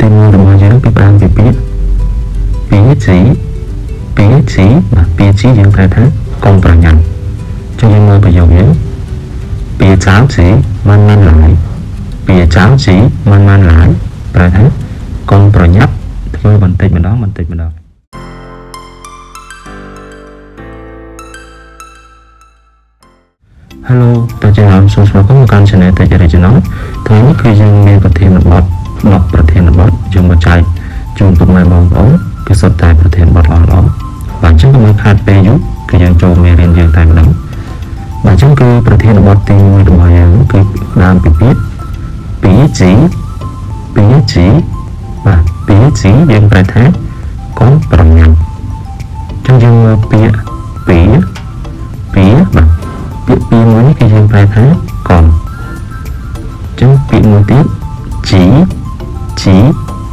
ទី1របស់យើងពី5ពី2ពីជីបាទពីជីយើងប្រែថាកុំប្រញាប់ចុះយើងមើលប្រយោគយើងពីចៅជីមិនឡើយពីចៅជីមិនឡើយប្រែថាកុំប្រញាប់ធ្វើបន្តិចម្ដងHello តើចា៎សូមស្វាគមន៍មកកាន់ Channel Tech Original ថ្ងៃនេះគឺយើងមានប្រធានបទ10ប្រធានបទយើងមកចែកជូនពុកម៉ែបងប្អូនគឺសុទ្ធតែប្រធានបទល្អៗបាទអញ្ចឹងកុំឲ្យខាតពេលយូរគឺយើងចូលមេរៀនយើងតែម្ដងបាទអញ្ចឹងគឺប្រធានបទទី1របស់យើងគឺដើមពីពាក្យ 2G បាទ 2G យើងប្រែថាកុំប្រញាប់អញ្ចឹងយើងមើលពាក្យ2បាទពាក្យ2មួយនេះគឺយើងប្រែថាកុំអញ្ចឹងពាក្យមួយទៀត G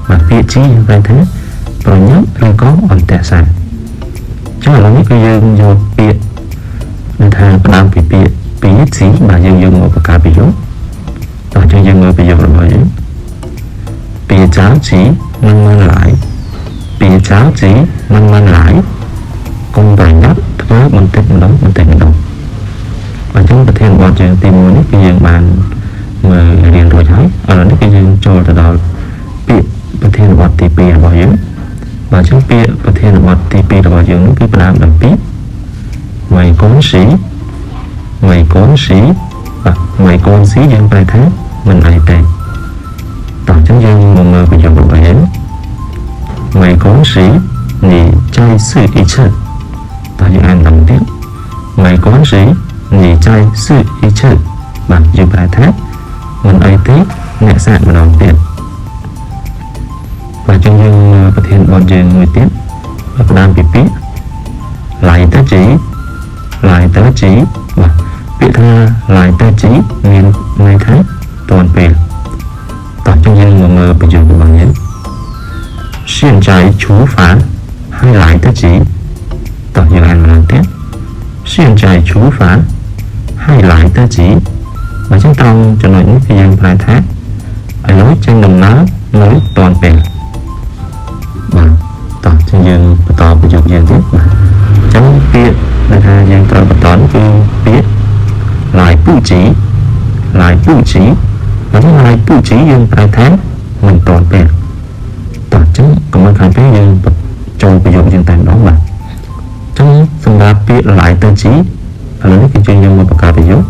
បាទពាក្យ G យើងប្រែថាប្រញាប់ឬក៏អន្ទះសាអញ្ចឹងឥឡូវនេះគឺយើងយកពាក្យដែលថាផ្ដើមពីពាក្យ 2G បាទយើងយកមកបង្កើតប្រយោគតោះអញ្ចឹងយើងមើលប្រយោគរបស់យើងពាក្យ G មិនឡើយពាក្យ G មិនឡើយកុំប្រញាប់ធ្វើបន្តិចម្ដងបាទអញ្ចឹងប្រធានបទយើងទី1នេះគឺយើងបានមើលរៀនរួចហើយឥឡូវនេះគឺយើងចូលទៅដល់ពាក្យប្រធានបទទី2របស់យើងបាទអញ្ចឹងពាក្យប្រធានបទទី2របស់យើងនេះគឺផ្ដើមដោយពាក្យไม่恭喜បាទไม่恭喜យើងប្រែថាមិនអីទេតោះអញ្ចឹងយើងមកមើលប្រយោគរបស់យើងไม่恭喜你再试一次តោះយើងអានដល់ទៀតไม่恭喜你再试一次បាទយើងប្រែថាមិនអីទេអ្នកសាកម្ដងទៀតបាទអញ្ចឹងយើងប្រធានបទយើងមួយទៀតផ្ដើមពីពាក្យ来得及បាទពាក្យថា来得及មានន័យថាទាន់ពេលតោះអញ្ចឹងយើងមកមើលប្រយោគរបស់យើង现在厨房还来得及តោះយើងអានម្ដងទៀត现在厨房还来得及បើចឹងត្រង់ចំណុចនេះគឺយើងប្រែថាឥឡូវចេញដំណើរនៅទាន់ពេលបាទតោះចឹងយើងបន្តប្រយោគយើងទៀតបាទចឹងពាក្យដែលថាយើងត្រូវបន្តគឺពាក្យ来不及បើចឹង来不及យើងប្រែថាមិនទាន់ពេលតោះចឹងកុំឲ្យខាតពេលយើងចូលប្រយោគយើងតែម្ដងបាទចឹងសម្រាប់ពាក្យ来得及ឥឡូវនេះគឺជួយយើងមកបង្កើតប្រយោគ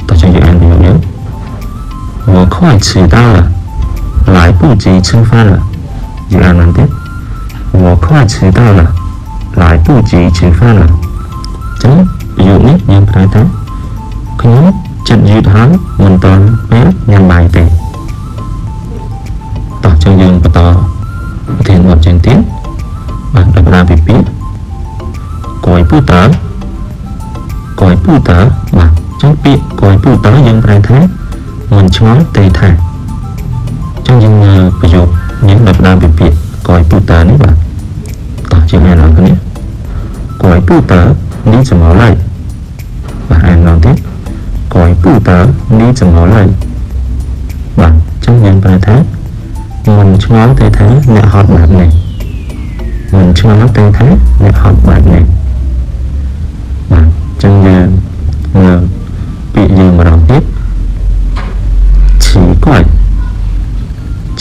តោះចឹងយើងអានប្រយោគយើង我快迟到了来不及吃饭了យើងអានបានទៀត我快迟到了来不及吃饭了ចឹងប្រយោគនេះយើងប្រែថាខ្ញុំចិត្តយឺតហើយមិនទាន់ពេលញ៉ាំបាយទេតោះចឹងយើងបន្តប្រធានបទជាងទៀតបាទដល់ប្រាពីពាក្យគួយពូតើបាទចឹងពាក្យគួយពូតើយើងប្រែថាមិនឆ្ងល់ទេថាចឹងយើងប្រយោគយើងដល់ផ្ដើមពីពាក្យគួយពូតើនេះបាទតោះយើងអានឡើងគ្នាគួយពូតើនេះ怎么了បាទអានឡើងទៀតគួយពូតើនេះ怎么了បាទចឹងយើងប្រែថាមិនឆ្ងល់ទេថាអ្នកហត់បែបនេះមិនឆ្ងល់ទេថាអ្នកហត់បែបនេះបាទចឹងយើងមើលពាក្យយើងម្ដងទៀត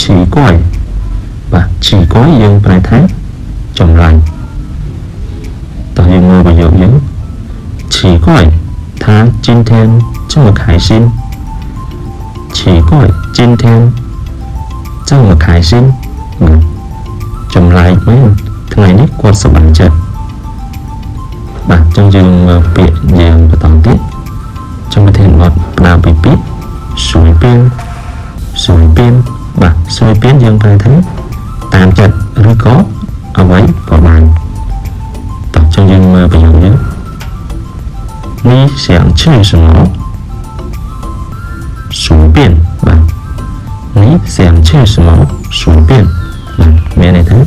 奇怪បាទ奇怪យើងប្រែថាចម្លែកតោះយើងមើលប្រយោគយើង奇怪他今天这么开心奇怪今天这么开心ចម្លែកមែនថ្ងៃនេះគាត់សប្បាយចិត្តបាទអញ្ចឹងយើងមើលពាក្យយើងបន្តទៀតtrongប្រធានបទផ្ដើមពីពាក្យ随便បាទ随便យើងប្រែថាតាមចិត្តឬក៏អ្វីក៏បានតោះអញ្ចឹងយើងមើលប្រយោគយើង你想吃什么随便បាទ你想吃什么随便បាទមានន័យថា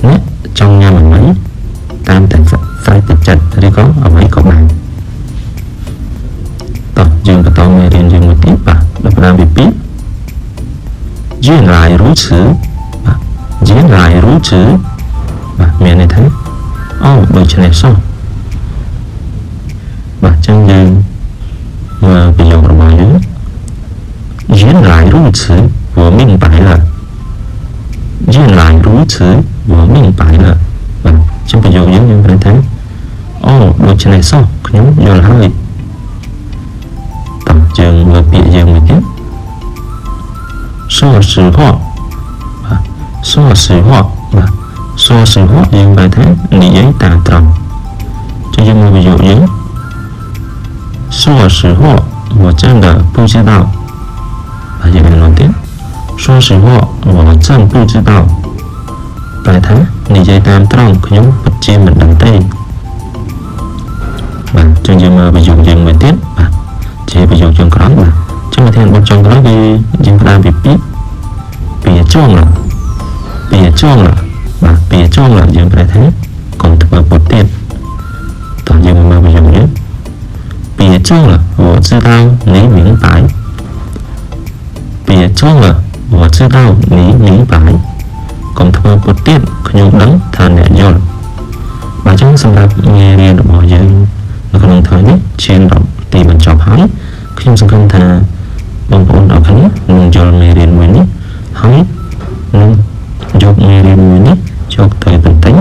អ្នកចង់ញ៉ាំអ្វីតាមតែស្រេចទឹកចិត្តឬក៏អ្វីក៏បានតោះយើងបន្តមេរៀនយើងមួយទៀតបាទដល់ផ្ដើមពីពាក្យ原来如此បាទ diễn lại rú chữ và miền này thấy bởi trên này xong và chân dương mà bây giờ là bao nhiêu diễn lại rú chữ của mình phải là diễn lại rú chữ của mình phải là và trong bây giờ giống như này thấy bởi trên này xong nhóm giờ là hơi tầm trường và bị giờ mình tiếp so sự họ so sự họ và so sự họ nhưng bài thế lý giấy tà trầm cho dân ví dụ như so sự họ của chân là不知道và giờ mình nói tiếp so sự họ của chân不知道bài thế lý giấy tà trầm nhóm bật chim mình đằng tây và cho dân ví dụ như mình tiếp và chỉ ví dụ trong đó mà trong thiên một trong đó thì dân ta bị biết bìa chuông là và bìa chuông là dân phải thế còn thực vật bột tiền toàn dân mà ví dụ nhé bìa chuông là我知道你明白bìa chuông là我知道你明白còn thực vật bột tiền có nhung đắng thàn nhẹ nhõm và trong sầm đạp nghe riêng được mọi dân nó còn đồng thời nhất trên động thì mình chọn hỏi khi chúng ta thà bằng ổn ở khánh mình cho nghe riêng mình nhất hỏi nên chọc nghe riêng mình nhất chọc thời bình tĩnh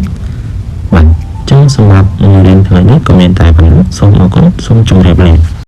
và trong sầm đạp nghe riêng thời nhất comment tại phần số mà có số trong đẹp liền